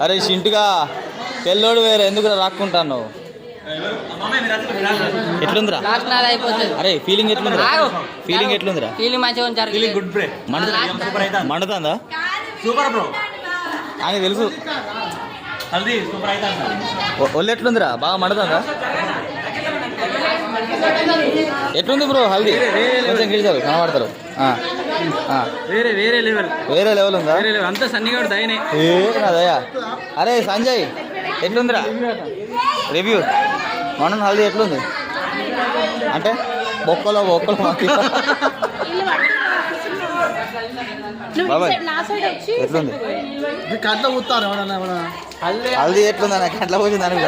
అరే చింటుగా తెల్లోడు వేరే ఎందుకు రాక్కుంటాను ఎట్లుందిరా అరే ఫీలింగ్ ఎట్లుందిరా ఫీలింగ్ మంచిగా మండుతుందా సూపర్ బ్రో అని తెలుసు హల్దీ సూపర్ అయితే ఒళ్ళు ఎట్లుందిరా బాగా మండుతుందా ఎట్లుంది బ్రో హల్దీ కొంచెం గిరిచారు కనబడతారు వేరే లెవెల్ ఉందా అంతా సన్నిగా దయనే దయా అరే సంజయ్ ఎట్లుందిరా రివ్యూ మనం హల్దీ ఎట్లుంది అంటే బొక్కలో బాబాయ్ ఎట్లుంది హల్దీ ఎట్లుందా నాకు కంట్లో కూర్చుంది దానికి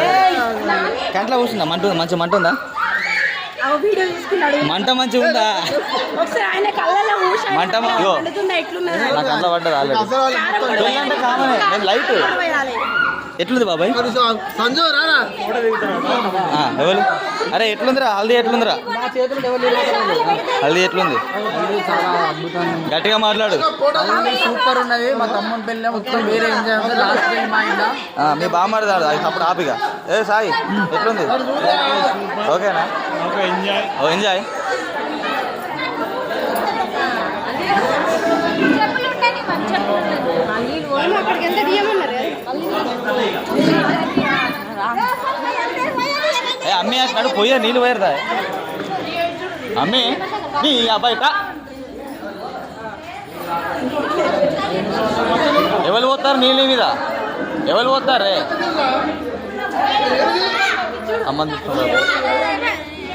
కంట్లో కూర్చుందా మంచిగా మంట ఉందా మంట మంచిగా ఉందా మంట నాకు అంతా పడ్డది ఆల్రెడీ అంటే కామనే నేను లైట్ ఎట్లుంది బాబాయ్ ఎవరు అరే ఎట్లుందిరా హల్దీ ఎట్లుందిరా హల్దీ ఎట్లుంది గట్టిగా మాట్లాడు సూపర్ ఉన్నది మా తమ్ముని పెళ్ళి మొత్తం వేరే ఎంజాయ్ ఉంది లాస్ట్ పెళ్ళి మా ఇంట్లో మీ బాగా మాట్లాడాడు అప్పుడు ఆపిగా ఏ సాయి ఎట్లుంది ఓకేనా ఎంజాయ్ ఏ అమ్మి అంటున్నాడు పోయా నీళ్ళు పోయారుదా అమ్మి నీ అబ్బాయి ఎవరు పోతారు నీళ్ళ మీద ఎవరు పోతారే అమ్మని చూస్తున్నారు